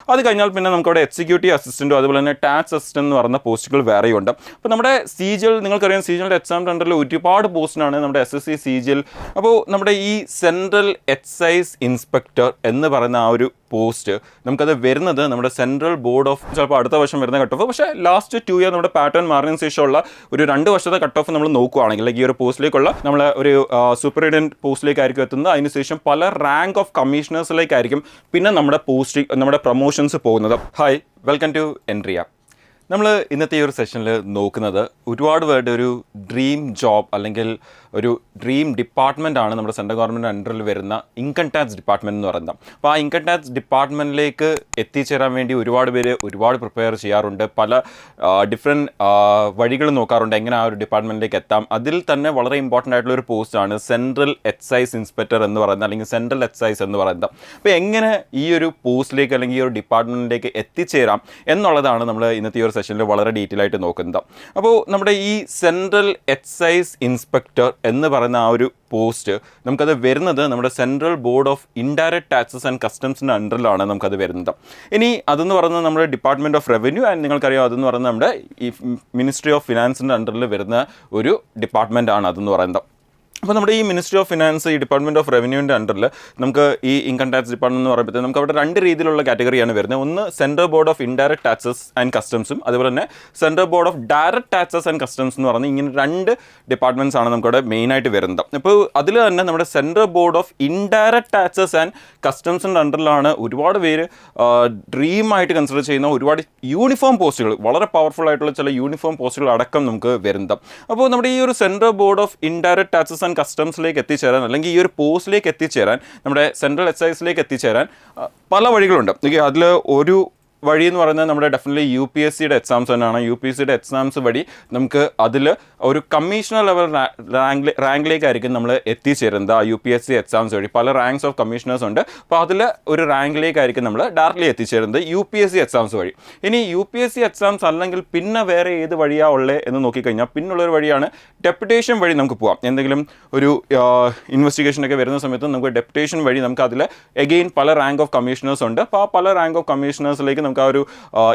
അത് കഴിഞ്ഞാൽ പിന്നെ നമുക്കവിടെ എക്സിക്യൂട്ടീവ് അസിസ്റ്റൻറ്റും അതുപോലെ തന്നെ ടാക്സ് അസിസ്റ്റൻ്റ് എന്ന് പറയുന്ന പോസ്റ്റുകൾ വേറെയുണ്ട്. അപ്പോൾ നമ്മുടെ സീജിൽ നിങ്ങൾക്കറിയാം, സീജിലിൻ്റെ എക്സാം സെൻറ്ററിൽ ഒരുപാട് പോസ്റ്റിനാണ് നമ്മുടെ SSC സീജിൽ. അപ്പോൾ നമ്മുടെ ഈ സെൻട്രൽ എക്സൈസ് ഇൻസ്പെക്ടർ എന്ന് പറയുന്ന ആ ഒരു പോസ്റ്റ് നമുക്കത് വരുന്നത് നമ്മുടെ സെൻട്രൽ ബോർഡ് ഓഫ്, ചിലപ്പോൾ അടുത്ത വർഷം വരുന്ന കട്ട് ഓഫ്, പക്ഷേ ലാസ്റ്റ് 2 ഇയർ നമ്മുടെ പാറ്റേൺ മാറിയതിനു ശേഷമുള്ള ഒരു 2 വർഷത്തെ കട്ട് ഓഫ് നമ്മൾ നോക്കുകയാണെങ്കിൽ ഈ ഒരു പോസ്റ്റിലേക്കുള്ള നമ്മൾ ഒരു സൂപ്പറിൻറ്റൻഡൻറ്റ് പോസ്റ്റിലേക്കായിരിക്കും എത്തുന്നത്. അതിനുശേഷം പല റാങ്ക് ഓഫ് കമ്മീഷണേഴ്സിലേക്കായിരിക്കും പിന്നെ നമ്മുടെ പ്രൊമോഷൻസ് പോകുന്നത്. ഹായ്, വെൽക്കം ടു എൻട്രിയ. നമ്മൾ ഇന്നത്തെ ഈ ഒരു സെഷനിൽ നോക്കുന്നത് ഒരുപാട് പേരുടെ ഒരു ഡ്രീം ജോബ് അല്ലെങ്കിൽ ഒരു ഡ്രീം ഡിപ്പാർട്ട്മെൻ്റ് ആണ് നമ്മുടെ സെൻട്രൽ ഗവൺമെൻറ് അണ്ടറിൽ വരുന്ന ഇൻകം ടാക്സ് ഡിപ്പാർട്ട്മെൻറ്റ് എന്ന് പറയുന്നത്. അപ്പോൾ ആ ഇൻകം ടാക്സ് ഡിപ്പാർട്ട്മെൻറ്റിലേക്ക് എത്തിച്ചേരാൻ വേണ്ടി ഒരുപാട് പേര് ഒരുപാട് പ്രിപ്പയർ ചെയ്യാറുണ്ട്. പല ഡിഫറെൻറ്റ് വഴികൾ നോക്കാറുണ്ട് എങ്ങനെ ആ ഒരു ഡിപ്പാർട്ട്മെൻറ്റിലേക്ക് എത്താം. അതിൽ തന്നെ വളരെ ഇമ്പോർട്ടൻ്റ് ആയിട്ടുള്ള ഒരു പോസ്റ്റാണ് സെൻട്രൽ എക്സൈസ് ഇൻസ്പെക്ടർ എന്ന് പറയുന്നത്, അല്ലെങ്കിൽ സെൻട്രൽ എക്സൈസ് എന്ന് പറയുന്നത്. അപ്പോൾ എങ്ങനെ ഈ ഒരു പോസ്റ്റിലേക്ക് അല്ലെങ്കിൽ ഈ ഒരു ഡിപ്പാർട്ട്മെൻറ്റിലേക്ക് എത്തിച്ചേരാം എന്നുള്ളതാണ് നമ്മൾ ഇന്നത്തെ ഈ ഒരു സെഷനിൽ വളരെ ഡീറ്റെയിൽ ആയിട്ട് നോക്കുന്നത്. അപ്പോൾ നമ്മുടെ ഈ സെൻട്രൽ എക്സൈസ് ഇൻസ്പെക്ടർ എന്ന് പറയുന്ന ആ ഒരു പോസ്റ്റ് നമുക്കത് വരുന്നത് നമ്മുടെ central board of indirect taxes and കസ്റ്റംസിൻ്റെ അണ്ടറിലാണ് നമുക്കത് വരുന്നത്. ഇനി അതെന്ന് പറയുന്നത് നമ്മുടെ ഡിപ്പാർട്ട്മെൻറ്റ് ഓഫ് റവന്യൂ ആൻഡ് നിങ്ങൾക്കറിയാം അതെന്ന് പറയുന്നത് നമ്മുടെ ഈ മിനിസ്ട്രി ഓഫ് ഫിനാൻസിൻ്റെ അണ്ടറിൽ വരുന്ന ഒരു ഡിപ്പാർട്ട്മെൻ്റ് ആണ് അതെന്ന് പറയുന്നത്. അപ്പോൾ നമ്മുടെ ഈ മിനിസ്ട്രി ഓഫ് ഫിനാൻസ്, ഈ ഡിപ്പാർട്ട്മെൻറ്റ് ഓഫ് റവന്യൂവിൻ്റെ അണ്ടറിൽ നമുക്ക് ഈ ഇൻകം ടാക്സ് ഡിപ്പാർട്ട്മെൻറ്റ് എന്ന് പറയുമ്പോഴത്തേക്ക് നമുക്ക് അവിടെ 2 രീതിയിലുള്ള കാറ്റഗറിയാണ് വരുന്നത്. ഒന്ന് central board of indirect taxes and കസ്റ്റംസും, അതുപോലെ തന്നെ central board of direct taxes and customs എന്ന് പറയുന്നത് ഇങ്ങനെ 2 ഡിപ്പാർട്ട്മെൻറ്റ്സ് ആണ് നമുക്കവിടെ മെയിനായിട്ട് വരുന്നത്. അപ്പോൾ അതിൽ തന്നെ നമ്മുടെ central board of indirect taxes and കസ്റ്റംസിൻ്റെ അണ്ടറിലാണ് ഒരുപാട് പേര് ഡ്രീമായിട്ട് കൺസിഡർ ചെയ്യുന്ന ഒരുപാട് യൂണിഫോം പോസ്റ്റുകൾ, വളരെ പവർഫുൾ ആയിട്ടുള്ള ചില യൂണിഫോം പോസ്റ്റുകൾ അടക്കം നമുക്ക് വരുന്നത്. അപ്പോൾ നമ്മുടെ ഈ ഒരു central board of indirect taxes കസ്റ്റംസിലേക്ക് എത്തിച്ചേരാൻ അല്ലെങ്കിൽ ഈ ഒരു പോസ്റ്റിലേക്ക് എത്തിച്ചേരാൻ, നമ്മുടെ സെൻട്രൽ എക്സൈസിലേക്ക് എത്തിച്ചേരാൻ പല വഴികളുണ്ട്. അതിൽ ഒരു വഴി എന്ന് പറയുന്നത് നമ്മുടെ ഡെഫിനറ്റ്ലി UPSCയുടെ എക്സാംസ് തന്നെയാണ്. UPSCയുടെ എക്സാംസ് വഴി നമുക്ക് അതിൽ ഒരു കമ്മീഷണർ ലെവൽ റാങ്കിലേക്കായിരിക്കും നമ്മൾ എത്തിച്ചേരുന്നത്. ആ UPSC എക്സാംസ് വഴി പല റാങ്ക്സ് ഓഫ് കമ്മീഷണേഴ്സ് ഉണ്ട്. അപ്പോൾ അതിൽ ഒരു റാങ്കിലേക്കായിരിക്കും നമ്മൾ ഡയറക്റ്റ്ലി എത്തിച്ചേരുന്നത് UPSC എക്സാംസ് വഴി. ഇനി UPSC എക്സാംസ് അല്ലെങ്കിൽ പിന്നെ വേറെ ഏത് വഴിയാണ് ഉള്ളത് എന്ന് നോക്കിക്കഴിഞ്ഞാൽ പിന്നുള്ളൊരു വഴിയാണ് ഡെപ്യൂട്ടേഷൻ വഴി നമുക്ക് പോകാം. എന്തെങ്കിലും ഒരു ഇൻവെസ്റ്റിഗേഷനൊക്കെ വരുന്ന സമയത്ത് നമുക്ക് ഡെപ്യൂട്ടേഷൻ വഴി നമുക്ക് അതിൽ എഗെയിൻ പല റാങ്ക് ഓഫ് കമ്മീഷണേഴ്സ് ഉണ്ട്. അപ്പോൾ ആ പല റാങ്ക് ഓഫ് കമ്മീഷണേഴ്സിലേക്ക് നമുക്ക് ആ ഒരു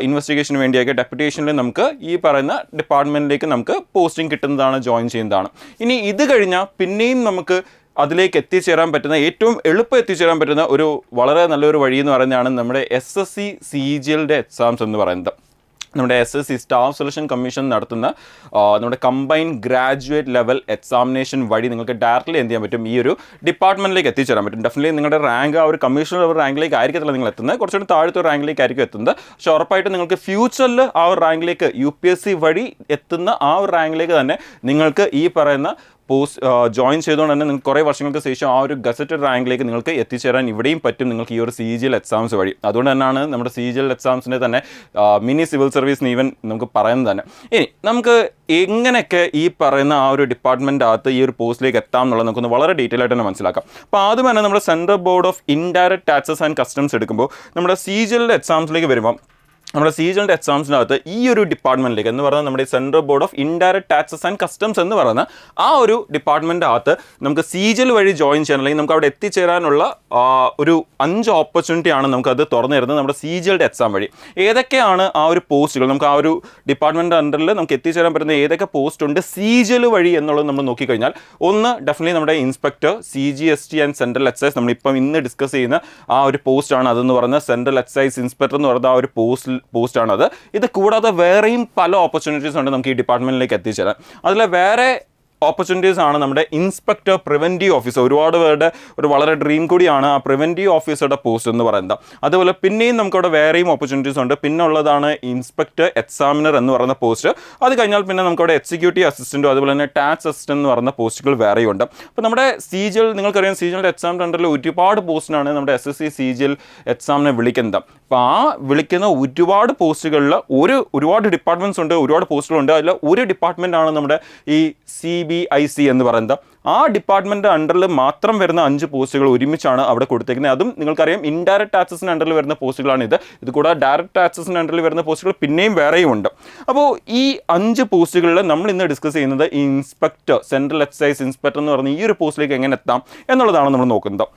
ഇൻവെസ്റ്റിഗേഷന് വേണ്ടിയൊക്കെ ഡെപ്യൂട്ടേഷനിൽ നമുക്ക് ഈ പറയുന്ന ഡിപ്പാർട്ട്മെൻറ്റിലേക്ക് നമുക്ക് പോസ്റ്റിംഗ് കിട്ടുന്നതാണ്, ജോയിൻ ചെയ്യുന്നതാണ്. ഇനി ഇത് കഴിഞ്ഞാൽ പിന്നെയും നമുക്ക് അതിലേക്ക് എത്തിച്ചേരാൻ പറ്റുന്ന, ഏറ്റവും എളുപ്പം എത്തിച്ചേരാൻ പറ്റുന്ന ഒരു വളരെ നല്ലൊരു വഴി എന്ന് പറയുന്നതാണ് നമ്മുടെ SSC CGLൻ്റെ എക്സാംസ് എന്ന് പറയുന്നത്. നമ്മുടെ SSC സ്റ്റാഫ് സെലക്ഷൻ കമ്മീഷൻ നടത്തുന്ന നമ്മുടെ കമ്പൈൻഡ് ഗ്രാജുവേറ്റ് ലെവൽ എക്സാമിനേഷൻ വഴി നിങ്ങൾക്ക് ഡയറക്റ്റ്ലി എന്ത് ചെയ്യാൻ പറ്റും, ഈ ഒരു ഡിപ്പാർട്ട്മെൻറ്റിലേക്ക് എത്തിച്ചേരാൻ പറ്റും. ഡെഫിനറ്റ്ലി നിങ്ങളുടെ റാങ്ക് ആ ഒരു കമ്മീഷണർ ലെവൽ റാങ്കിലേക്ക് ആയിരിക്കത്തില്ല നിങ്ങൾ എത്തുന്നത്, കുറച്ചുകൂടി താഴത്തെ ഒരു റാങ്കിലേക്കായിരിക്കും എത്തുന്നത്. പക്ഷേ ഉറപ്പായിട്ട് നിങ്ങൾക്ക് ഫ്യൂച്ചറിൽ ആ ഒരു റാങ്കിലേക്ക് UPSC വഴി എത്തുന്ന ആ ഒരു റാങ്കിലേക്ക് തന്നെ നിങ്ങൾക്ക് ഈ പറയുന്ന ജോയിൻ ചെയ്തുകൊണ്ട് തന്നെ നിങ്ങൾക്ക് കുറേ വർഷങ്ങൾക്ക് ശേഷം ആ ഒരു ഗസറ്റഡ് റാങ്കിലേക്ക് നിങ്ങൾക്ക് എത്തിച്ചേരാൻ ഇവിടെയും പറ്റും, നിങ്ങൾക്ക് ഈ ഒരു CGL എക്സാംസ് വഴി. അതുകൊണ്ട് തന്നെയാണ് നമ്മുടെ CGL എക്സാംസിൻ്റെ തന്നെ മിനി സിവിൽ സർവീസ് ഈവൻ നമുക്ക് പറയുന്നത് തന്നെ. ഇനി നമുക്ക് എങ്ങനെയൊക്കെ ഈ പറയുന്ന ആ ഒരു ഡിപ്പാർട്ട്മെൻറ്റ് അകത്ത് ഈ ഒരു പോസ്റ്റിലേക്ക് എത്താം എന്നുള്ളത് നമുക്കൊന്ന് വളരെ ഡീറ്റെയിൽ ആയിട്ട് തന്നെ മനസ്സിലാക്കാം. അപ്പോൾ ആദ്യം തന്നെ നമ്മുടെ central board of indirect taxes and customs എടുക്കുമ്പോൾ നമ്മുടെ CGLൻ്റെ എക്സാംസിലേക്ക് വരുമ്പോൾ നമ്മുടെ CGLൻ്റെ എക്സാംസിനകത്ത് ഈ ഒരു ഡിപ്പാർട്ട്മെൻറ്റിലേക്ക് എന്ന് പറയുന്നത് നമ്മുടെ central board of indirect taxes and customs എന്ന് പറയുന്ന ആ ഒരു ഡിപ്പാർട്ട്മെൻറ്റ് അകത്ത് നമുക്ക് CGL വഴി ജോയിൻ ചെയ്യാൻ അല്ലെങ്കിൽ നമുക്ക് അവിടെ എത്തിച്ചേരാനുള്ള ഒരു 5 ഓപ്പർച്യൂണിറ്റിയാണ് നമുക്കത് തുറന്നു തരുന്നത് നമ്മുടെ CGLൻ്റെ എക്സാം വഴി. ഏതൊക്കെയാണ് ആ ഒരു പോസ്റ്റുകൾ, നമുക്ക് ആ ഒരു ഡിപ്പാർട്ട്മെൻറ്റ് അണ്ടറിൽ നമുക്ക് എത്തിച്ചേരാൻ പറ്റുന്ന ഏതൊക്കെ പോസ്റ്റ് ഉണ്ട് CGL വഴി എന്നുള്ളത് നമ്മൾ നോക്കിക്കഴിഞ്ഞാൽ, ഒന്ന് ഡെഫിനറ്റ്ലി നമ്മുടെ inspector, CGST and central excise, നമ്മളിപ്പം ഇന്ന് ഡിസ്കസ് ചെയ്യുന്ന ആ ഒരു പോസ്റ്റാണ് അതെന്ന് പറയുന്നത് സെൻട്രൽ എക്സൈസ് ഇൻസ്പെക്ടർ എന്ന് പറയുന്ന ആ ഒരു പോസ്റ്റാണത്. ഇത് കൂടാതെ വേറെയും പല ഓപ്പർച്യൂണിറ്റീസ് ഉണ്ട് നമുക്ക് ഈ ഡിപ്പാർട്ട്മെൻറ്റിലേക്ക് എത്തിച്ചേരാൻ. അതിൽ വേറെ ഓപ്പർച്യൂണിറ്റീസ് ആണ് നമ്മുടെ ഇൻസ്പെക്ടർ പ്രിവെൻറ്റീവ് ഓഫീസർ. ഒരുപാട് പേരുടെ ഒരു വളരെ ഡ്രീം കൂടിയാണ് ആ പ്രിവെൻറ്റീവ് ഓഫീസറുടെ പോസ്റ്റ് എന്ന് പറയുന്നത്. അതുപോലെ പിന്നെയും നമുക്കവിടെ വേറെയും ഓപ്പർച്യൂണിറ്റീസ് ഉണ്ട്. പിന്നെ ഉള്ളതാണ് ഇൻസ്പെക്ടർ എക്സാമിനർ എന്ന് പറയുന്ന പോസ്റ്റ്. അത് കഴിഞ്ഞാൽ പിന്നെ നമുക്കവിടെ എക്സിക്യൂട്ടീവ് അസിസ്റ്റൻറ്റും അതുപോലെ തന്നെ ടാക്സ് അസിസ്റ്റൻ്റ് എന്ന് പറയുന്ന പോസ്റ്റുകൾ വേറെയുണ്ട്. അപ്പോൾ നമ്മുടെ CGL, നിങ്ങൾക്കറിയാം CGLൻ്റെ എക്സാം സെൻറ്ററിൽ ഒരുപാട് പോസ്റ്റിനാണ് നമ്മുടെ SSC CGL എക്സാമിനെ വിളിക്കുന്നത്. അപ്പോൾ ആ വിളിക്കുന്ന ഒരുപാട് പോസ്റ്റുകളിൽ ഒരുപാട് ഡിപ്പാർട്ട്മെൻറ്റ്സ് ഉണ്ട്, ഒരുപാട് പോസ്റ്റുകളുണ്ട്. അതിൽ ഒരു ഡിപ്പാർട്ട്മെൻറ്റാണ് നമ്മുടെ ഈ CBIC എന്ന് പറയുന്നത്. ആ ഡിപ്പാർട്ട്മെൻറ്റ് അണ്ടറിൽ മാത്രം വരുന്ന 5 പോസ്റ്റുകൾ ഒരുമിച്ചാണ് അവിടെ കൊടുത്തേക്കുന്നത്. അതും നിങ്ങൾക്കറിയാം ഇൻഡയറക്റ്റ് ടാക്സസിന് അണ്ടറിൽ വരുന്ന പോസ്റ്റുകളാണ് ഇത് കൂടാതെ ഡയറക്റ്റ് ടാക്സസിന് അണ്ടറിൽ വരുന്ന പോസ്റ്റുകൾ പിന്നെയും വേറെയും ഉണ്ട്. അപ്പോൾ ഈ 5 പോസ്റ്റുകളിൽ നമ്മൾ ഇന്ന് ഡിസ്കസ് ചെയ്യുന്നത് ഇൻസ്പെക്ടർ, സെൻട്രൽ എക്സൈസ് ഇൻസ്പെക്ടർ എന്ന് പറയുന്ന ഈ ഒരു പോസ്റ്റിലേക്ക് എങ്ങനെ എത്താം എന്നുള്ളതാണ് നമ്മൾ നോക്കുന്നത്.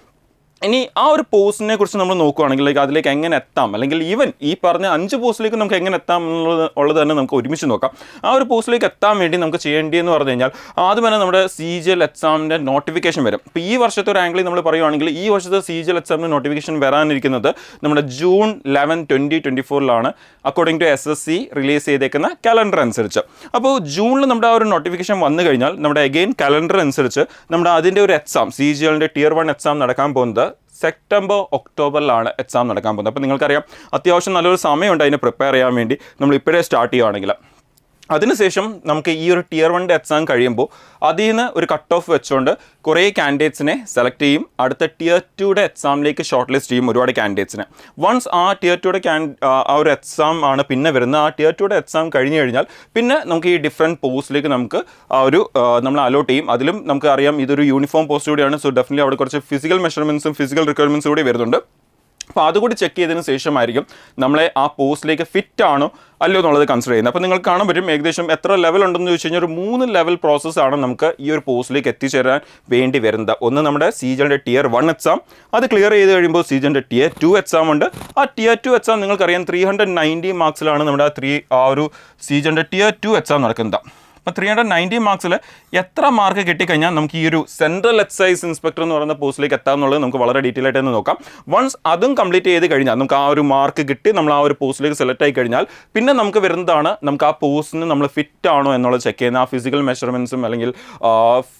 ഇനി ആ ഒരു പോസ്റ്റിനെ കുറിച്ച് നമ്മൾ നോക്കുകയാണെങ്കിൽ അതിലേക്ക് എങ്ങനെ എത്താം, അല്ലെങ്കിൽ ഈവൻ ഈ പറഞ്ഞ 5 പോസ്റ്റിലേക്ക് നമുക്ക് എങ്ങനെ എത്താം ഉള്ളത് തന്നെ നമുക്ക് ഒരുമിച്ച് നോക്കാം. ആ ഒരു പോസ്റ്റിലേക്ക് എത്താൻ വേണ്ടി നമുക്ക് ചെയ്യേണ്ടതെന്ന് പറഞ്ഞു കഴിഞ്ഞാൽ ആദ്യം തന്നെ നമ്മുടെ CGL എക്സാമിൻ്റെ നോട്ടിഫിക്കേഷൻ വരും. ഇപ്പോൾ ഈ വർഷത്തെ ഒരു ആംഗിളിൽ നമ്മൾ പറയുകയാണെങ്കിൽ ഈ വർഷത്തെ CGL എക്സാമിൻ്റെ നോട്ടിഫിക്കേഷൻ വരാനിരിക്കുന്നത് നമ്മുടെ June 11, 2024 according to SSC release ചെയ്തേക്കുന്ന കലണ്ടർ അനുസരിച്ച്. അപ്പോൾ ജൂണിൽ നമ്മുടെ ആ ഒരു നോട്ടിഫിക്കേഷൻ വന്നു കഴിഞ്ഞാൽ നമ്മുടെ അഗെയിൻ കലണ്ടർ അനുസരിച്ച് നമ്മുടെ അതിൻ്റെ ഒരു എക്സാം CGLൻ്റെ Tier 1 എക്സാം നടക്കാൻ പോകുന്നത് സെപ്റ്റംബർ ഒക്ടോബറിലാണ് എക്സാം നടക്കാൻ പോകുന്നത്. അപ്പോൾ നിങ്ങൾക്കറിയാം അത്യാവശ്യം നല്ലൊരു സമയമുണ്ട് അതിനെ പ്രിപ്പയർ ചെയ്യാൻ വേണ്ടി നമ്മൾ ഇപ്പോഴേ സ്റ്റാർട്ട് ചെയ്യുകയാണെങ്കിൽ. അതിനുശേഷം നമുക്ക് ഈ ഒരു Tier 1 എക്സാം കഴിയുമ്പോൾ അതിൽ നിന്ന് ഒരു കട്ട് ഓഫ് വെച്ചുകൊണ്ട് കുറേ കാൻഡിഡേറ്റ്സിനെ സെലക്ട് ചെയ്യും. അടുത്ത Tier 2 എക്സാമിലേക്ക് ഷോർട്ട് ലിസ്റ്റ് ചെയ്യും ഒരുപാട് കാൻഡിഡേറ്റ്സിനെ. വൺസ് ആ Tier 2 ആ ഒരു എക്സാം ആണ് പിന്നെ വരുന്നത്. ആ Tier 2 എക്സാം കഴിഞ്ഞ് കഴിഞ്ഞാൽ പിന്നെ നമുക്ക് ഈ ഡിഫറെൻറ്റ് പോസ്റ്റിലേക്ക് നമുക്ക് ആ ഒരു നമ്മൾ അലോട്ട് ചെയ്യും. അതിലും നമുക്ക് അറിയാം ഇതൊരു യൂണിഫോം പോസ്റ്റ് കൂടിയാണ്. സോ ഡെഫിനറ്റ്ലി അവിടെ കുറച്ച് ഫിസിക്കൽ മെഷർമെൻറ്റ്സും ഫിസിക്കൽ റിക്വയർമെൻറ്റ്സും കൂടി വരുന്നുണ്ട്. അപ്പോൾ അതുകൂടി ചെക്ക് ചെയ്തതിന് ശേഷമായിരിക്കും നമ്മളെ ആ പോസ്റ്റിലേക്ക് ഫിറ്റ് ആണോ അല്ലയോ എന്നുള്ളത് കൺസിഡർ ചെയ്യുന്നത്. അപ്പോൾ നിങ്ങൾക്ക് കാണാൻ പറ്റും ഏകദേശം എത്ര ലെവൽ ഉണ്ടെന്ന് ചോദിച്ചു കഴിഞ്ഞാൽ ഒരു 3 ലെവൽ പ്രോസസ്സാണ് നമുക്ക് ഈ ഒരു പോസ്റ്റിലേക്ക് എത്തിച്ചേരാൻ വേണ്ടി വരുന്നത്. ഒന്ന് നമ്മുടെ CGLൻ്റെ Tier 1 എക്സാം, അത് ക്ലിയർ ചെയ്ത് കഴിയുമ്പോൾ CGLൻ്റെ Tier 2 എക്സാം ഉണ്ട്. ആ Tier 2 എക്സാം നിങ്ങൾക്കറിയാം 390 മാർക്സിലാണ് നമ്മുടെ ആ ഒരു CGLൻ്റെ Tier 2 എക്സാം നടക്കുന്നത്. അപ്പോൾ 390 മാർക്സിൽ എത്ര മാർക്ക് കിട്ടിക്കഴിഞ്ഞാൽ നമുക്ക് ഈ ഒരു സെൻട്രൽ എക്സൈസ് ഇൻസ്പെക്ടർ എന്ന് പറയുന്ന പോസ്റ്റിലേക്ക് എത്താം എന്നുള്ളത് നമുക്ക് വളരെ ഡീറ്റെയിൽ ആയിട്ട് തന്നെ നോക്കാം. വൺസ് അതും കംപ്ലീറ്റ് ചെയ്ത് കഴിഞ്ഞാൽ നമുക്ക് ആ ഒരു മാർക്ക് കിട്ടി നമ്മൾ ആ ഒരു പോസ്റ്റിലേക്ക് സെലക്ട് ആയി കഴിഞ്ഞാൽ പിന്നെ നമുക്ക് വരുന്നതാണ് നമുക്ക് ആ പോസ്റ്റിന് നമ്മൾ ഫിറ്റ് ആണോ എന്നുള്ളത് ചെക്ക് ചെയ്യുന്നത്. ആ ഫിസിക്കൽ മെഷർമെൻറ്റ്സും അല്ലെങ്കിൽ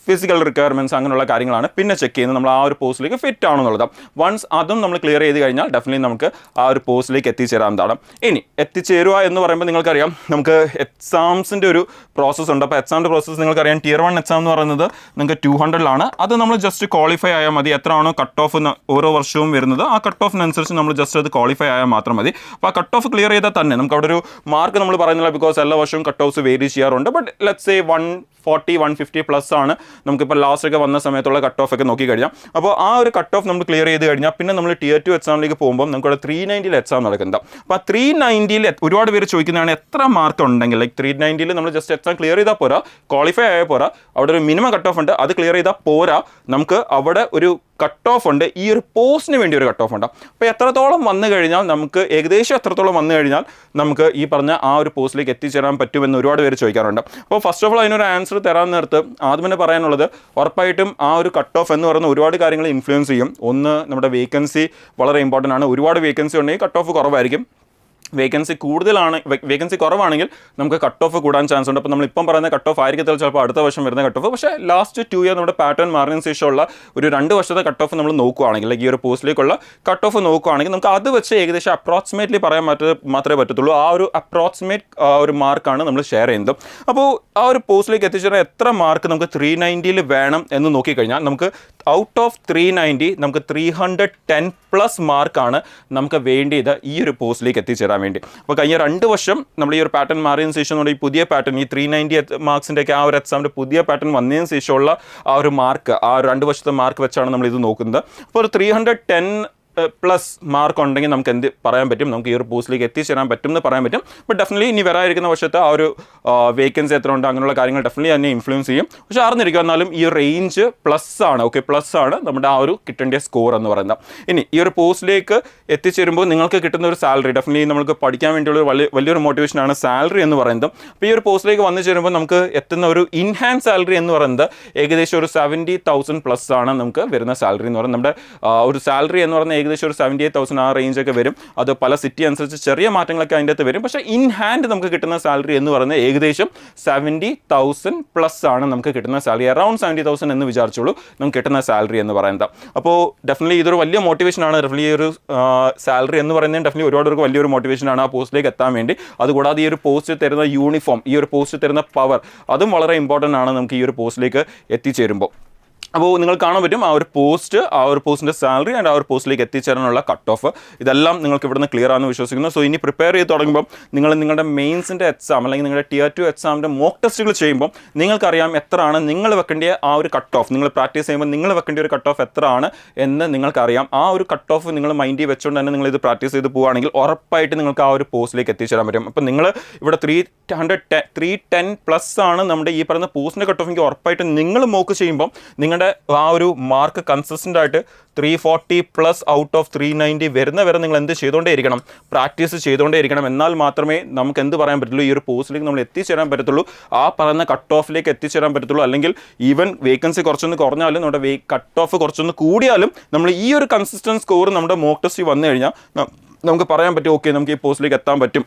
ഫിസിക്കൽ റിക്വയർമെൻറ്റ്സ് അങ്ങനെയുള്ള കാര്യങ്ങളാണ് പിന്നെ ചെക്ക് ചെയ്യുന്നത് നമ്മൾ ആ ഒരു പോസ്റ്റിലേക്ക് ഫിറ്റ് ആണോ എന്നുള്ളത്. വൺസ് അതും നമ്മൾ ക്ലിയർ ചെയ്ത് കഴിഞ്ഞാൽ ഡെഫിനറ്റ്ലി നമുക്ക് ആ ഒരു പോസ്റ്റിലേക്ക് എത്തിച്ചേരാവുന്നതാണ്. ഇനി എത്തിച്ചേരുക എന്ന് പറയുമ്പോൾ നിങ്ങൾക്കറിയാം നമുക്ക് എക്സാംസിൻ്റെ ഒരു പ്രോസസ്സ് ഉണ്ട്. അപ്പോൾ എക്സാമിൻ്റെ പ്രോസസ്സ് നിങ്ങൾക്കറിയാം Tier 1 എക്സാം എന്ന് പറയുന്നത് നിങ്ങൾക്ക് 200 അത് നമ്മൾ ജസ്റ്റ് ക്വാളിഫൈ ആയാൽ മതി. എത്രയാണോ കട്ട് ഓഫ് ഓരോ വർഷവും വരുന്നത് ആ കട്ട് ഓഫിനനുസരിച്ച് നമ്മൾ ജസ്റ്റ് അത് ക്വാളിഫൈ ആയാൽ മാത്രം മതി. അപ്പോൾ ആ കട്ട് ഓഫ് ക്ലിയർ ചെയ്താൽ തന്നെ നമുക്ക് അവിടെ ഒരു മാർക്ക് നമ്മൾ പറയുന്നില്ല, ബിക്കോസ് എല്ലാ വർഷവും കട്ട് ഓഫ്സ് വേരി ചെയ്യാറുണ്ട്. ബട്ട് ലെറ്റ്സ് സേ 140, 150 പ്ലസ് ആണ് നമുക്കിപ്പോൾ ലാസ്റ്റൊക്കെ വന്ന സമയത്തുള്ള കട്ട് ഓഫ് ഒക്കെ നോക്കിക്കഴിഞ്ഞാൽ. അപ്പോൾ ആ ഒരു കട്ട് ഓഫ് നമ്മൾ ക്ലിയർ ചെയ്ത് കഴിഞ്ഞാൽ പിന്നെ നമ്മൾ Tier 2 എക്സാമിലേക്ക് പോകുമ്പോൾ നമുക്കവിടെ 390 എക്സാം നടക്കുന്നത്. അപ്പോൾ ആ 390 ഒരുപാട് പേര് ചോദിക്കുന്നതാണ് എത്ര മാർക്ക് ഉണ്ടെങ്കിൽ, ലൈക്ക് 390 നമ്മൾ ജസ്റ്റ് എക്സാം ക്ലിയർ ചെയ്താൽ പോരാ, ക്വാളിഫൈ ആയാൽ പോരാ, അവിടെ ഒരു മിനിമം കട്ട് ഓഫ് ഉണ്ട്. അത് ക്ലിയർ ചെയ്താൽ പോരാ, നമുക്ക് അവിടെ ഒരു കട്ട് ഓഫ് ഉണ്ട്, ഈ ഒരു പോസ്റ്റിന് വേണ്ടി ഒരു കട്ട് ഓഫ് ഉണ്ട്. അപ്പോൾ എത്രത്തോളം വന്നു കഴിഞ്ഞാൽ നമുക്ക് ഏകദേശം എത്രത്തോളം വന്നു കഴിഞ്ഞാൽ നമുക്ക് ഈ പറഞ്ഞ ആ ഒരു പോസ്റ്റിലേക്ക് എത്തിച്ചേരാൻ പറ്റുമെന്ന് ഒരുപാട് പേര് ചോദിക്കാറുണ്ട്. അപ്പോൾ ഫസ്റ്റ് ഓഫ് ഓൾ അതിനൊരു ആൻസർ തരാൻ നേരത്ത് ആദ്യം തന്നെ പറയാനുള്ളത് ഉറപ്പായിട്ടും ആ ഒരു കട്ട് ഓഫ് എന്ന് പറയുന്ന ഒരുപാട് കാര്യങ്ങൾ ഇൻഫ്ലുവൻസ് ചെയ്യും. ഒന്ന് നമ്മുടെ വേക്കൻസി വളരെ ഇമ്പോർട്ടൻ്റ് ആണ്. ഒരുപാട് വേക്കൻസി ഉണ്ടെങ്കിൽ കട്ട് ഓഫ് കുറവായിരിക്കും. വേക്കൻസി കുറവാണെങ്കിൽ നമുക്ക് കട്ട് ഓഫ് കൂടാൻ ചാൻസ് ഉണ്ട്. അപ്പോൾ നമ്മളിപ്പം പറയുന്ന കട്ട് ഓഫ് ആയിരിക്കത്തില്ല ചിലപ്പോൾ അടുത്ത വർഷം വരുന്ന കട്ട് ഓഫ്. പക്ഷേ ലാസ്റ്റ് 2 ഇയർ നമ്മുടെ പാറ്റേൺ മാറിയതിന് ശേഷമുള്ള ഒരു 2 വർഷത്തെ കട്ട് ഓഫ് നമ്മൾ നോക്കുകയാണെങ്കിൽ, ഈ ഒരു പോസ്റ്റിലേക്കുള്ള കട്ട് ഓഫ് നോക്കുകയാണെങ്കിൽ നമുക്ക് അത് വെച്ച് ഏകദേശം അപ്രോക്സിമേറ്റ്ലി പറയാൻ മാത്രമേ പറ്റത്തുള്ളൂ. ആ ഒരു അപ്രോക്സിമേറ്റ് ഒരു മാർക്കാണ് നമ്മൾ ഷെയർ ചെയ്യുന്നത്. അപ്പോൾ ആ ഒരു പോസ്റ്റിലേക്ക് എത്തിച്ചേരാൻ എത്ര മാർക്ക് നമുക്ക് 390 വേണം എന്ന് നോക്കിക്കഴിഞ്ഞാൽ നമുക്ക് ഔട്ട് ഓഫ് 390 നമുക്ക് 310 പ്ലസ് മാർക്കാണ് നമുക്ക് വേണ്ടിയത് ഈ ഒരു പോസ്റ്റിലേക്ക് എത്തിച്ചേരാൻ വേണ്ടി. അപ്പോൾ കഴിഞ്ഞ 2 വർഷം നമ്മൾ ഈ ഒരു പാറ്റേൺ മാറിയതിന് ശേഷം നമ്മുടെ ഈ പുതിയ പാറ്റേൺ ഈ 390 മാർക്സിൻ്റെ ഒക്കെ ആ ഒരു എക്സാമിൻ്റെ പുതിയ പാറ്റേൺ വന്നതിന് ശേഷമുള്ള ആ ഒരു മാർക്ക്, ആ ഒരു 2 വർഷത്തെ മാർക്ക് വെച്ചാണ് നമ്മൾ ഇത് നോക്കുന്നത്. അപ്പോൾ ഒരു 310 പ്ലസ് മാർക്ക് ഉണ്ടെങ്കിൽ നമുക്ക് എന്ത് പറയാൻ പറ്റും, നമുക്ക് ഈ ഒരു പോസ്റ്റിലേക്ക് എത്തിച്ചേരാൻ പറ്റും എന്ന് പറയാൻ പറ്റും. ബട്ട് ഡെഫിനറ്റ്ലി ഇനി വരാതിരിക്കുന്ന വർഷത്തെ ആ ഒരു വേക്കൻസി എത്ര ഉണ്ട് അങ്ങനെയുള്ള കാര്യങ്ങൾ ഡെഫിനറ്റ്ലി തന്നെ ഇൻഫ്ലുവൻസ് ചെയ്യും. പക്ഷേ അറിഞ്ഞിരിക്കുക എന്നാലും ഈ റേഞ്ച് പ്ലസ് ആണ്. ഓക്കെ, പ്ലസ് ആണ് നമ്മുടെ ആ ഒരു കിട്ടേണ്ട സ്കോർ എന്ന് പറയുന്നത്. ഇനി ഈ ഒരു പോസ്റ്റിലേക്ക് എത്തിച്ചേരുമ്പോൾ നിങ്ങൾക്ക് കിട്ടുന്ന ഒരു സാലറി ഡെഫിനറ്റ്ലി നമുക്ക് പഠിക്കാൻ വേണ്ടിയുള്ള വലിയൊരു മോട്ടിവേഷനാണ് സാലറി എന്ന് പറയുന്നത്. അപ്പോൾ ഈ ഒരു പോസ്റ്റിലേക്ക് വന്നു ചേരുമ്പോൾ നമുക്ക് എത്തുന്ന ഒരു ഇൻഹാൻസ് സാലറി എന്ന് പറയുന്നത് ഏകദേശം ഒരു 70,000 പ്ലസ് ആണ് നമുക്ക് വരുന്ന സാലറി എന്ന് പറയുന്നത്. നമ്മുടെ ഒരു സാലറി എന്ന് പറയുന്നത് ഏകദേശം ഒരു 78,000 ആ റേഞ്ചൊക്കെ വരും. അത് പല സിറ്റി അനുസരിച്ച് ചെറിയ മാറ്റങ്ങളൊക്കെ അതിൻ്റെ അകത്ത് വരും. പക്ഷേ ഇൻ ഹാൻഡ് നമുക്ക് കിട്ടുന്ന സാലറി എന്ന് പറയുന്നത് ഏകദേശം 70,000 പ്ലസ് ആണ് നമുക്ക് കിട്ടുന്ന സാലറി. അറൗണ്ട് 70,000 എന്ന് വിചാരിച്ചോളൂ നമുക്ക് കിട്ടുന്ന സാലറി എന്ന് പറയുന്നത്. അപ്പോൾ ഡെഫിനറ്റ്ലി ഇതൊരു വലിയ മോട്ടിവേഷനാണ്. ഡെഫിനറ്റ്ലി ഈ ഒരു സാലറി എന്ന് പറയുന്നത് ഡെഫിനറ്റ്ലി ഒരുപാട് പേർക്ക് വലിയൊരു മോട്ടിവേഷനാണ് ആ പോസ്റ്റിലേക്ക് എത്താൻ വേണ്ടി. അതുകൂടാതെ ഈ ഒരു പോസ്റ്റ് തരുന്ന യൂണിഫോം, ഈ ഒരു പോസ്റ്റ് തരുന്ന പവർ, അതും വളരെ ഇമ്പോർട്ടൻ്റ് ആണ് നമുക്ക് ഈ ഒരു പോസ്റ്റിലേക്ക് എത്തിച്ചേരുമ്പോൾ. അപ്പോൾ നിങ്ങൾ കാണാൻ പറ്റും ആ ഒരു പോസ്റ്റിൻ്റെ സാലറി ആൻഡ് ആ ഒരു പോസ്റ്റിലേക്ക് എത്തിച്ചേരാനുള്ള കട്ട് ഓഫ്, ഇതെല്ലാം നിങ്ങൾക്ക് ഇവിടുന്ന് ക്ലിയർ ആണെന്ന് വിശ്വസിക്കുന്നു. സോ ഇനി പ്രിപ്പയർ ചെയ്ത് തുടങ്ങുമ്പോൾ നിങ്ങൾ നിങ്ങളുടെ മെയിൻസിൻ്റെ എക്സാം അല്ലെങ്കിൽ നിങ്ങളുടെ Tier 2 എക്സാമിൻ്റെ മോക്ക് ടെസ്റ്റുകൾ ചെയ്യുമ്പോൾ നിങ്ങൾക്കറിയാം എത്രയാണ് നിങ്ങൾ വെക്കേണ്ട ആ ഒരു കട്ട് ഓഫ്. നിങ്ങൾ പ്രാക്ടീസ് ചെയ്യുമ്പോൾ നിങ്ങൾ വെക്കേണ്ട ഒരു കട്ട് ഓഫ് എത്രയാണ് എന്ന് നിങ്ങൾക്കറിയാം. ആ ഒരു കട്ട് ഓഫ് നിങ്ങൾ മൈൻഡിൽ വെച്ചുകൊണ്ട് തന്നെ നിങ്ങൾ ഇത് പ്രാക്ടീസ് ചെയ്ത് പോവുകയാണെങ്കിൽ ഉറപ്പായിട്ട് നിങ്ങൾക്ക് ആ ഒരു പോസ്റ്റിലേക്ക് എത്തിച്ചേരാൻ പറ്റും. അപ്പോൾ നിങ്ങൾ ഇവിടെ 310 പ്ലസ് ആണ് നമ്മുടെ ഈ പറയുന്ന പോസ്റ്റിൻ്റെ കട്ട് ഓഫ്. എനിക്ക് ഉറപ്പായിട്ട് നിങ്ങൾ മോക്ക് ചെയ്യുമ്പോൾ നിങ്ങളുടെ നിങ്ങളുടെ ആ ഒരു മാർക്ക് കൺസിസ്റ്റൻ്റ് ആയിട്ട് 340+ ഔട്ട് ഓഫ് 390 വരുന്ന വരെ നിങ്ങൾ എന്ത് ചെയ്തുകൊണ്ടേ ഇരിക്കണം, പ്രാക്ടീസ് ചെയ്തുകൊണ്ടേ ഇരിക്കണം. എന്നാൽ മാത്രമേ നമുക്ക് എന്ത് പറയാൻ പറ്റുള്ളൂ, ഈ ഒരു പോസ്റ്റിലേക്ക് നമ്മൾ എത്തിച്ചേരാൻ പറ്റത്തുള്ളൂ, ആ പറയുന്ന കട്ട് ഓഫിലേക്ക് എത്തിച്ചേരാൻ പറ്റത്തുള്ളൂ. അല്ലെങ്കിൽ ഈവൻ വേക്കൻസി കുറച്ചൊന്ന് കുറഞ്ഞാലും നമ്മുടെ കട്ട് ഓഫ് കുറച്ചൊന്ന് കൂടിയാലും നമ്മൾ ഈ ഒരു കൺസിസ്റ്റൻറ്റ് സ്കോർ നമ്മുടെ മോക്ക് ടെസ്റ്റ് വന്നു കഴിഞ്ഞാൽ നമുക്ക് പറയാൻ പറ്റും ഓക്കെ നമുക്ക് ഈ പോസ്റ്റിലേക്ക് എത്താൻ പറ്റും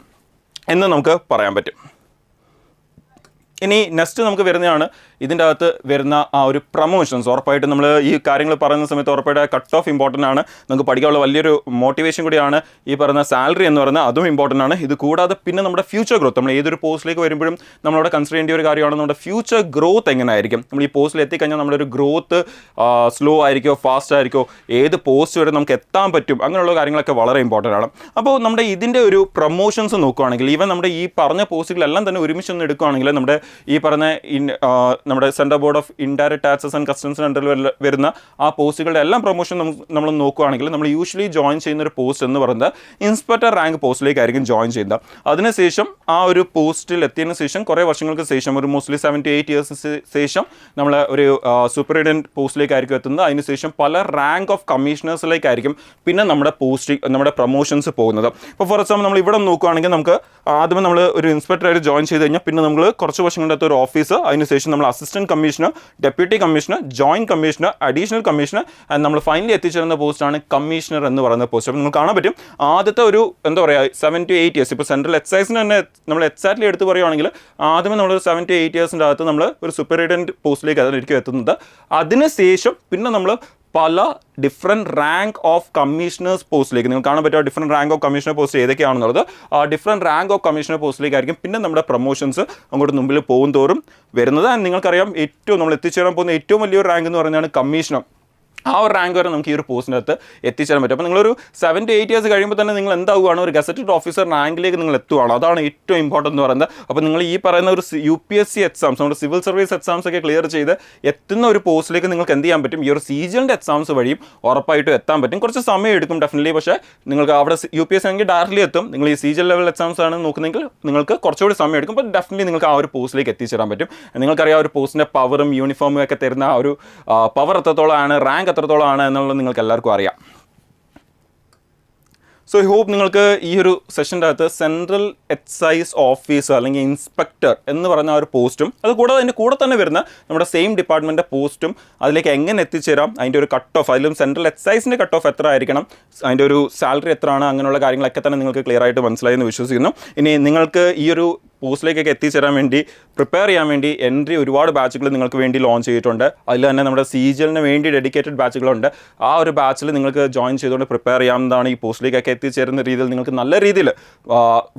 എന്ന് നമുക്ക് പറയാൻ പറ്റും. ഇനി നെക്സ്റ്റ് നമുക്ക് വരുന്നതാണ് ഇതിൻ്റെ അകത്ത് വരുന്ന ആ ഒരു പ്രൊമോഷൻസ്. ഉറപ്പായിട്ടും നമ്മൾ ഈ കാര്യങ്ങൾ പറയുന്ന സമയത്ത് ഉറപ്പായിട്ട് കട്ട് ഓഫ് ഇമ്പോർട്ടൻ്റ് ആണ്, നമുക്ക് പഠിക്കാനുള്ള വലിയൊരു മോട്ടിവേഷൻ കൂടിയാണ്. ഈ പറയുന്ന സാലറി എന്ന് പറയുന്നത് അതും ഇമ്പോർട്ടൻ്റ് ആണ്. ഇത് കൂടാതെ പിന്നെ നമ്മുടെ ഫ്യൂച്ചർ ഗ്രോത്ത്, നമ്മൾ ഏതൊരു പോസ്റ്റിലേക്ക് വരുമ്പോഴും നമ്മളവിടെ കൺസിഡർ ചെയ്യേണ്ട ഒരു കാര്യമാണ് നമ്മുടെ ഫ്യൂച്ചർ ഗ്രോത്ത് എങ്ങനെ ആയിരിക്കും. നമ്മൾ ഈ പോസ്റ്റിൽ എത്തിക്കഴിഞ്ഞാൽ നമ്മുടെ ഒരു ഗ്രോത്ത് സ്ലോ ആയിരിക്കോ ഫാസ്റ്റ് ആയിരിക്കോ, ഏത് പോസ്റ്റ് വരെ നമുക്ക് എത്താൻ പറ്റും, അങ്ങനെയുള്ള കാര്യങ്ങളൊക്കെ വളരെ ഇമ്പോർട്ടൻ്റ് ആണ്. അപ്പോൾ നമ്മുടെ ഇതിൻ്റെ ഒരു പ്രൊമോഷൻസ് നോക്കുകയാണെങ്കിൽ ഈവൻ നമ്മുടെ ഈ പറഞ്ഞ പോസ്റ്റുകളെല്ലാം തന്നെ ഒരുമിച്ചൊന്ന് എടുക്കുകയാണെങ്കിൽ നമ്മുടെ ഈ പറഞ്ഞ നമ്മുടെ central board of indirect taxes and കസ്റ്റംസിന് അണ്ടറിൽ വരുന്ന ആ പോസ്റ്റുകളുടെ എല്ലാം പ്രൊമോഷൻ നമ്മൾ നോക്കുകയാണെങ്കിൽ നമ്മൾ യൂഷ്വലി ജോയിൻ ചെയ്യുന്ന ഒരു പോസ്റ്റ് എന്ന് പറയുന്നത് ഇൻസ്പെക്ടർ റാങ്ക് പോസ്റ്റിലേക്കായിരിക്കും ജോയിൻ ചെയ്യുന്നത്. അതിനുശേഷം ആ ഒരു പോസ്റ്റിൽ എത്തിയതിനു ശേഷം കുറേ വർഷങ്ങൾക്ക് ശേഷം ഒരു മോസ്റ്റ്ലി 7 to 8 years ശേഷം നമ്മൾ ഒരു സൂപ്പറിൻറ്റൻഡൻറ്റ് പോസ്റ്റിലേക്കായിരിക്കും എത്തുന്നത്. അതിനുശേഷം പല റാങ്ക് ഓഫ് കമ്മീഷണേഴ്സിലേക്കായിരിക്കും പിന്നെ നമ്മുടെ പ്രൊമോഷൻസ് പോകുന്നത്. ഇപ്പോൾ ഫോർ എക്സാമ്പിൾ നമ്മൾ ഇവിടെ നോക്കുകയാണെങ്കിൽ നമുക്ക് ആദ്യമേ നമ്മൾ ഒരു ഇൻസ്പെക്ടറായിട്ട് ജോയിൻ ചെയ്ത് കഴിഞ്ഞാൽ പിന്നെ നമ്മൾ കുറച്ച് വർഷങ്ങളുടെ ഒരു ഓഫീസ്, അതിനുശേഷം നമ്മൾ assistant commissioner, deputy commissioner, joint commissioner, additional commissioner, and നമ്മൾ ഫൈനലി എത്തിച്ചേരുന്ന പോസ്റ്റാണ് കമ്മീഷണർ എന്ന് പറയുന്ന പോസ്റ്റ്. അപ്പോൾ നിങ്ങൾക്ക് കാണാൻ പറ്റും ആദ്യത്തെ ഒരു എന്താ പറയുക 7 to 8 years. ഇപ്പോൾ സെൻട്രൽ എക്സൈസിന് തന്നെ നമ്മൾ എക്സാക്ട്ലി എടുത്ത് പറയുകയാണെങ്കിൽ ആദ്യമേ നമ്മളൊരു 7 to 8 yearsൻ്റെ അകത്ത് നമ്മൾ ഒരു സൂപ്പറിൻറ്റൻഡൻറ്റ് പോസ്റ്റിലേക്ക് അതായിരിക്കും എത്തുന്നത്. അതിനുശേഷം പിന്നെ നമ്മൾ പല ഡിഫറെൻറ്റ് റാങ്ക് ഓഫ് കമ്മീഷണേഴ്സ് പോസ്റ്റിലേക്ക് നിങ്ങൾക്ക് കാണാൻ പറ്റുക different rank of commissioner post ഏതൊക്കെയാണെന്നുള്ളത്. ആ ഡിഫറെൻറ്റ് റാങ്ക് ഓഫ് കമ്മീഷണർ പോസ്റ്റിലേക്കായിരിക്കും പിന്നെ നമ്മുടെ പ്രൊമോഷൻസ് അങ്ങോട്ട് മുമ്പിൽ പോകും തോറും വരുന്നത്. ആൻഡ് നിങ്ങൾക്കറിയാം ഏറ്റവും നമ്മൾ എത്തിച്ചേരാൻ പോകുന്ന ഏറ്റവും വലിയൊരു റാങ്ക് എന്ന് പറയുന്നതാണ് കമ്മീഷണർ. ആ ഒരു റാങ്ക് വരെ നമുക്ക് ഈ ഒരു പോസ്റ്റിനകത്ത് എത്തിച്ചേരാൻ പറ്റും. അപ്പോൾ നിങ്ങളൊരു 7 to 8 years കഴിയുമ്പോൾ തന്നെ നിങ്ങൾ എന്താവുകയാണ്, ഒരു ഗസറ്റഡ് ഓഫീസർ റാങ്കിലേക്ക് നിങ്ങൾ എത്തുകയാണ്. അതാണ് ഏറ്റവും ഇമ്പോർട്ടൻ്റ് എന്ന് പറയുന്നത്. അപ്പോൾ നിങ്ങൾ ഈ പറയുന്ന ഒരു UPSC എക്സാംസ്, നമ്മുടെ സിവിൽ സർവീസ് എക്സാംസ് ഒക്കെ ക്ലിയർ ചെയ്ത് എത്തുന്ന ഒരു പോസ്റ്റിലേക്ക് നിങ്ങൾക്ക് എന്ത് ചെയ്യാൻ പറ്റും, ഈ ഒരു CGLൻ്റെ എക്സാംസ് വഴിയും ഉറപ്പായിട്ടും എത്താൻ പറ്റും. കുറച്ച് സമയം എടുക്കും ഡെഫിനറ്റ്ലി, പക്ഷേ നിങ്ങൾക്ക് അവിടെ UPSC ആണെങ്കിൽ ഡയറക്റ്റ്ലി എത്തും. നിങ്ങൾ ഈ CGL ലെവൽ എക്സാംസ് ആണ് നോക്കുന്നെങ്കിൽ നിങ്ങൾക്ക് കുറച്ചുകൂടി സമയം എടുക്കും, അപ്പോൾ ഡെഫിനറ്റ്ലി നിങ്ങൾക്ക് ആ ഒരു പോസ്റ്റിലേക്ക് എത്തിച്ചേരാൻ പറ്റും. നിങ്ങൾക്കറിയാം ഒരു പോസ്റ്റിൻ്റെ പവറും യൂണിഫോമും ഒക്കെ തരുന്ന ആ ഒരു പവർ എത്രത്തോളമാണ്, റാങ്ക് എത്രത്തോളമാണ് എന്നുള്ളത് നിങ്ങൾക്ക് എല്ലാവർക്കും അറിയാം. സോ ഐ ഹോപ്പ് നിങ്ങൾക്ക് ഈ ഒരു സെഷൻ്റെ അകത്ത് സെൻട്രൽ എക്സൈസ് ഓഫീസർ അല്ലെങ്കിൽ ഇൻസ്പെക്ടർ എന്ന് പറയുന്ന ആ ഒരു പോസ്റ്റും അത് കൂടാതെ അതിൻ്റെ കൂടെ തന്നെ വരുന്ന നമ്മുടെ സെയിം ഡിപ്പാർട്ട്മെൻറ്റിൻ്റെ പോസ്റ്റും അതിലേക്ക് എങ്ങനെ എത്തിച്ചേരാം, അതിൻ്റെ ഒരു കട്ട് ഓഫ്, അതിലും സെൻട്രൽ എക്സൈസിൻ്റെ കട്ട് ഓഫ് എത്ര ആയിരിക്കണം, അതിൻ്റെ ഒരു സാലറി എത്രയാണ്, അങ്ങനെയുള്ള കാര്യങ്ങളൊക്കെ തന്നെ നിങ്ങൾക്ക് ക്ലിയർ ആയിട്ട് മനസ്സിലായി എന്ന് വിശ്വസിക്കുന്നു. ഇനി നിങ്ങൾക്ക് ഈ ഒരു പോസ്റ്റിലേക്കൊക്കെ എത്തിച്ചേരാൻ വേണ്ടി പ്രിപ്പയർ ചെയ്യാൻ വേണ്ടി എൻട്രി ഒരുപാട് ബാച്ചുകൾ നിങ്ങൾക്ക് വേണ്ടി ലോഞ്ച് ചെയ്തിട്ടുണ്ട്. അതിൽ തന്നെ നമ്മുടെ CGLന് വേണ്ടി ഡെഡിക്കേറ്റഡ് ബാച്ചുകളുണ്ട്. ആ ഒരു ബാച്ചിൽ നിങ്ങൾക്ക് ജോയിൻ ചെയ്തുകൊണ്ട് പ്രിപ്പയർ ചെയ്യാവുന്നതാണ്. ഈ പോസ്റ്റിലേക്കൊക്കെ എത്തിച്ചേരുന്ന രീതിയിൽ നിങ്ങൾക്ക് നല്ല രീതിയിൽ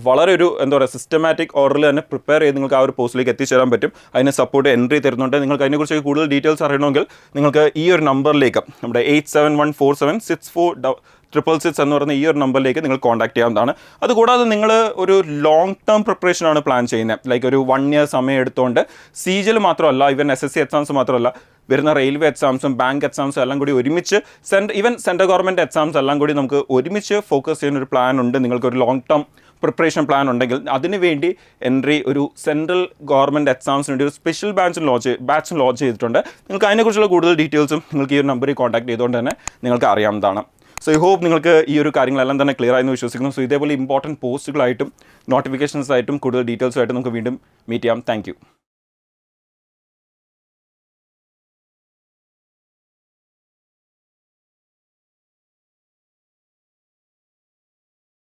വളരെ ഒരു എന്താ പറയുക സിസ്റ്റമാറ്റിക് ഓർഡറിൽ തന്നെ പ്രിപ്പയർ ചെയ്ത് നിങ്ങൾക്ക് ആ ഒരു പോസ്റ്റിലേക്ക് എത്തിച്ചേരാൻ പറ്റും. അതിന് സപ്പോർട്ട് എൻട്രി തരുന്നുണ്ട്. നിങ്ങൾക്ക് അതിനെക്കുറിച്ച് കൂടുതൽ ഡീറ്റെയിൽസ് അറിയണമെങ്കിൽ നിങ്ങൾക്ക് ഈ ഒരു നമ്പറിലേക്ക് നമ്മുടെ 8714764666 എന്ന് പറയുന്ന ഈ ഒരു നമ്പറിലേക്ക് നിങ്ങൾ കോൺടാക്ട് ചെയ്യാവുന്നതാണ്. അതുകൂടാതെ നിങ്ങൾ ഒരു ലോങ് ടേം പ്രിപ്പറേഷനാണ് പ്ലാൻ ചെയ്യുന്നത്, ലൈക്ക് ഒരു 1 year സമയം എടുത്തുകൊണ്ട് CGL മാത്രമല്ല, ഇവൻ SSC എക്സാംസ് മാത്രമല്ല, വരുന്ന റെയിൽവേ എക്സാംസും ബാങ്ക് എക്സാംസും എല്ലാം കൂടി ഒരുമിച്ച് ഈവൻ സെൻട്രൽ ഗവൺമെൻറ് എക്സാംസ് എല്ലാം കൂടി നമുക്ക് ഒരുമിച്ച് ഫോക്കസ് ചെയ്യുന്ന ഒരു പ്ലാൻ ഉണ്ട്. നിങ്ങൾക്കൊരു ലോങ് ടേം പ്രിപ്പറേഷൻ പ്ലാൻ ഉണ്ടെങ്കിൽ അതിനുവേണ്ടി എൻട്രി ഒരു സെൻട്രൽ ഗവൺമെൻറ് എക്സാംസിന് വേണ്ടി ഒരു സ്പെഷ്യൽ ബാച്ച് ലോഞ്ച് ചെയ്തിട്ടുണ്ട്. നിങ്ങൾക്ക് അതിനെക്കുറിച്ചുള്ള കൂടുതൽ ഡീറ്റെയിൽസും നിങ്ങൾക്ക് ഈ ഒരു നമ്പറിൽ കോൺടാക്ട് ചെയ്തുകൊണ്ട് തന്നെ നിങ്ങൾക്ക് അറിയാവുന്നതാണ്. സോ ഐ ഹോപ്പ് നിങ്ങൾക്ക് ഈ ഒരു കാര്യങ്ങളെല്ലാം തന്നെ ക്ലിയർ ആയെന്ന് വിശ്വസിക്കുന്നു. സോ ഇതേപോലെ ഇമ്പോർട്ടൻറ്റ് പോസ്റ്റുകളായിട്ടും നോട്ടിഫിക്കേഷൻസ് ആയിട്ടും കൂടുതൽ ഡീറ്റെയിൽസുമായിട്ടും നമുക്ക് വീണ്ടും മീറ്റ് ചെയ്യാം. Thank you.